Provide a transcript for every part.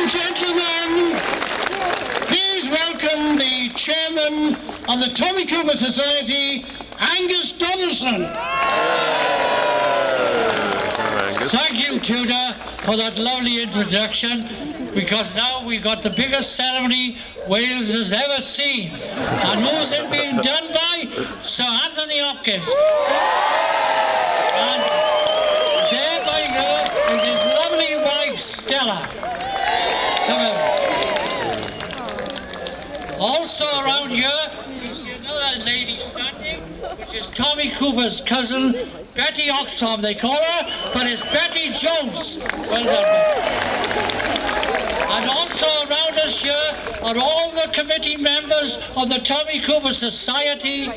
and gentlemen, please welcome the chairman of the Tommy Cooper Society, Angus Donaldson. Thank you, Tudor, for that lovely introduction, because now we've got the biggest ceremony Wales has ever seen. And who's it being done by? Sir Anthony Hopkins. And there by her is his lovely wife, Stella. Also around here, you see another lady standing, which is Tommy Cooper's cousin, Betty Oxford, they call her, but it's Betty Jones. Well done. And also around us here are all the committee members of the Tommy Cooper Society.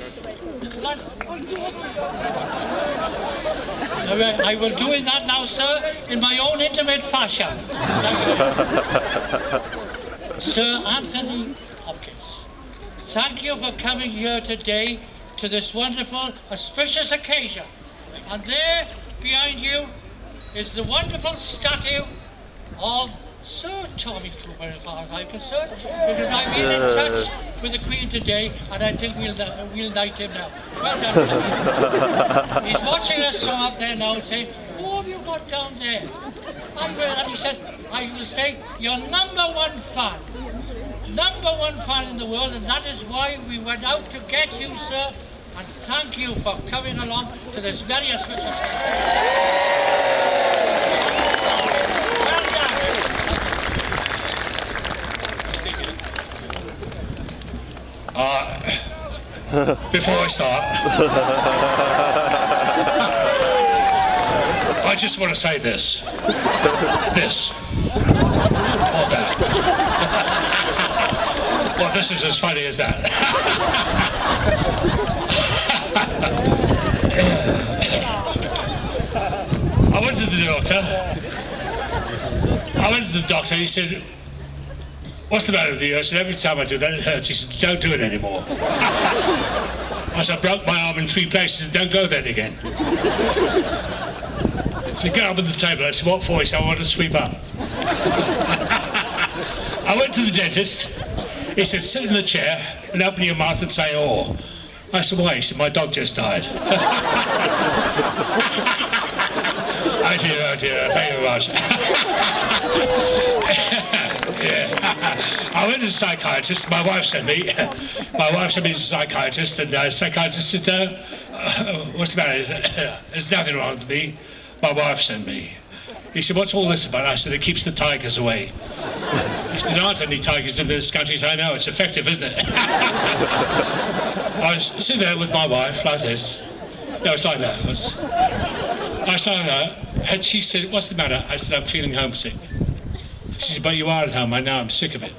I will do that now, sir, in my own intimate fashion. Sir Anthony Hopkins, thank you for coming here today to this wonderful, auspicious occasion. And there, behind you, is the wonderful statue of Sir Tommy Cooper, as far as I'm concerned, because I've been in touch with the Queen today, and I think we'll knight him now. Well done, Tommy. He's watching us from up there now and saying, "Who have you got down there?" And he said, "I will say, you're #1 fan. #1 fan in the world, and that is why we went out to get you, sir, and thank you for coming along to this very auspicious Well done. Before I start, I just want to say this. This. Or that. Well, this is as funny as that. I went to the doctor. He said, "What's the matter with you?" I said, "Every time I do that, it hurts." He said, "Don't do it anymore." I said, "I broke my arm in 3 places, and don't go then again." He said, "Get up at the table." I said, "What for?" He said, "I want to sweep up." I went to the dentist. He said, "Sit in the chair and open your mouth and say, 'oh.'" I said, "Why?" He said, "My dog just died." Oh dear, thank you very much. Yeah. I went to the psychiatrist. My wife sent me to the psychiatrist, and the psychiatrist said, "What's the matter?" "There's nothing wrong with me. My wife sent me." He said, "What's all this about?" I said, "It keeps the tigers away." He said, "There aren't any tigers in this country." I know, it's effective, isn't it? I was sitting there with my wife, like this. No, it's like that. I saw her, and she said, "What's the matter?" I said, "I'm feeling homesick." She said, "But you are at home. I know, I'm sick of it."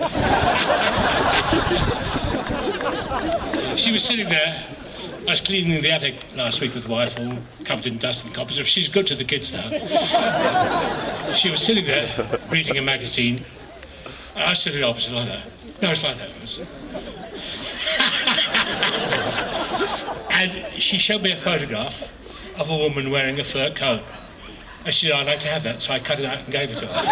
She was sitting there. I was cleaning the attic last week with the wife, all covered in dust and cobwebs. She's good to the kids now. She was sitting there, reading a magazine. And I stood opposite like that. No, it's like that. And she showed me a photograph of a woman wearing a fur coat. And she said, "I'd like to have that," so I cut it out and gave it to her.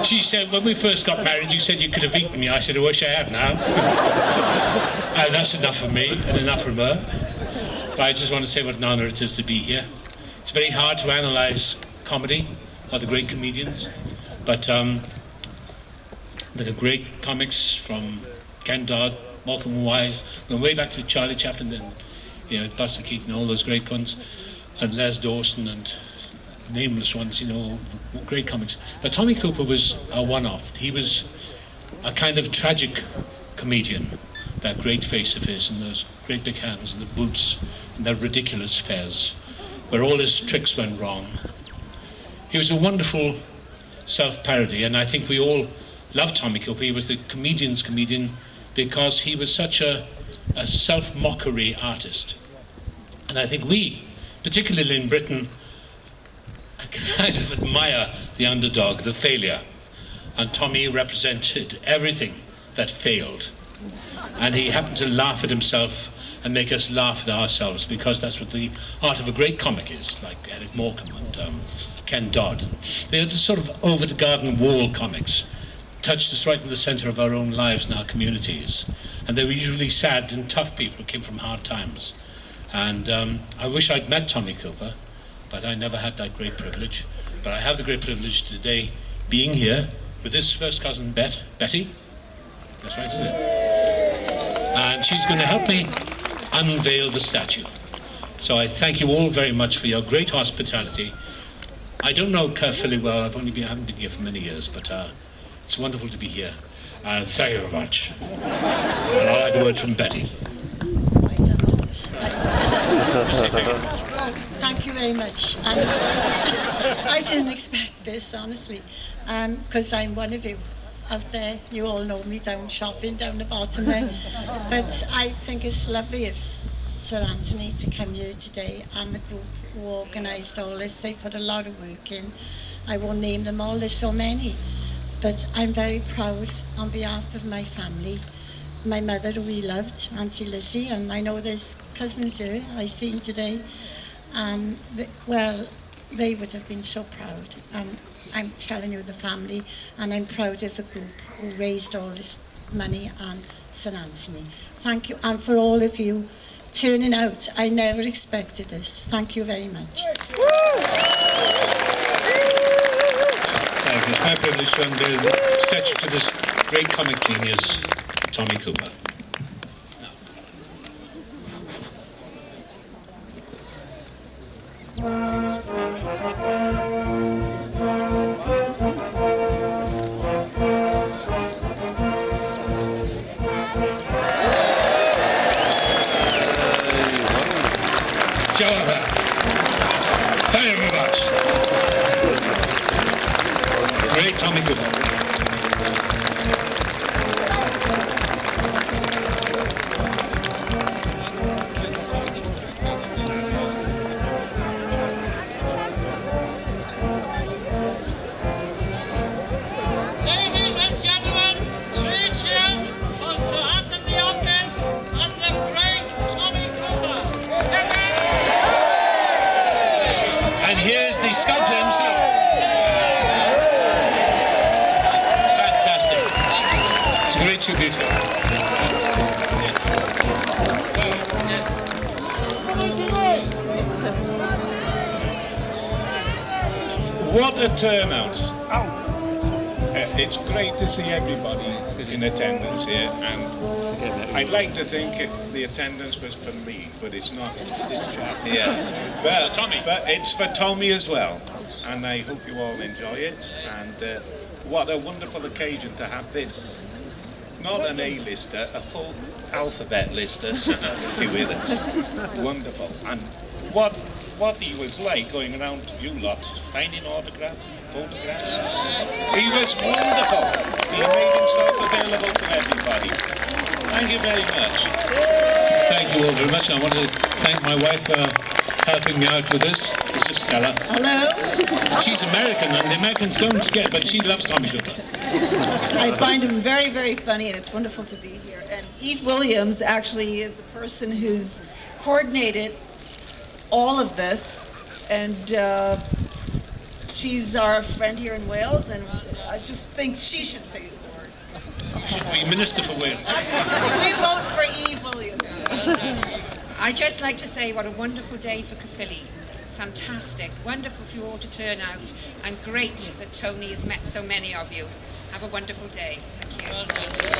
She said, "When we first got married, you said you could have eaten me." I said, "I wish I had now." And that's enough for me and enough from her. But I just want to say what an honour it is to be here. It's very hard to analyse comedy or the great comedians, but there are great comics from Ken Dodd, Malcolm Wise, going way back to Charlie Chaplin and Buster Keaton, all those great ones, and Les Dawson and nameless ones, great comics. But Tommy Cooper was a one-off. He was a kind of tragic comedian, that great face of his and those great big hands and the boots and that ridiculous fez, where all his tricks went wrong. He was a wonderful self-parody, and I think we all loved Tommy Cooper. He was the comedian's comedian because he was such a self-mockery artist. And I think we, particularly in Britain, kind of admire the underdog, the failure. And Tommy represented everything that failed. And he happened to laugh at himself and make us laugh at ourselves, because that's what the art of a great comic is, like Eric Morecambe and Ken Dodd. They're the sort of over-the-garden wall comics, touched us right in the centre of our own lives and our communities. And they were usually sad and tough people who came from hard times. And I wish I'd met Tommy Cooper, but I never had that great privilege. But I have the great privilege today being here with his first cousin, Betty. That's right, isn't it? And she's going to help me unveil the statue. So I thank you all very much for your great hospitality. I don't know Caerphilly well. I haven't been here for many years, but it's wonderful to be here. Thank you very much. And I'd like a word from Betty. Thank you very much. I didn't expect this, honestly, because I'm one of you out there. You all know me down shopping down the bottom there. But I think it's lovely of Sir Anthony to come here today, and the group who organised all this. They put a lot of work in. I won't name them all, there's so many. But I'm very proud on behalf of my family. My mother, who we loved, Auntie Lizzie, and I know there's cousins here I seen today. They would have been so proud. I'm telling you, the family, and I'm proud of the group who raised all this money on Sir Anthony. Thank you, and for all of you turning out. I never expected this. Thank you very much. It's my privilege to unveil the statue to this great comic genius, Tommy Cooper. Thank you very much. Great Tommy Cooper. Ladies and gentlemen, 3 cheers for Sir Anthony Hopkins and the great Tommy Cooper. And here's the sculptor himself. Fantastic. It's a great tribute. What a turnout. It's great to see everybody in attendance here, and I'd like to think the attendance was for me, but it's not. It's for this chap here. But it's for Tommy as well, and I hope you all enjoy it. And what a wonderful occasion to have this. Not an A-lister, a full alphabet lister here with us. Wonderful. And what he was like going around to you lot, signing autographs, photographs. He was wonderful. He made himself available to everybody. Thank you very much. Thank you all very much. I want to thank my wife for helping me out with this. This is Stella. Hello. She's American, and the Americans don't get, but she loves Tommy Cooper. I find him very, very funny, and it's wonderful to be here. And Eve Williams actually is the person who's coordinated all of this, and she's our friend here in Wales, and I just think she should say the word. Should be Minister for Wales. We vote for Eve Williams. I'd just like to say what a wonderful day for Caerphilly. Fantastic, wonderful for you all to turn out, and great that Tony has met so many of you. Have a wonderful day. Thank you.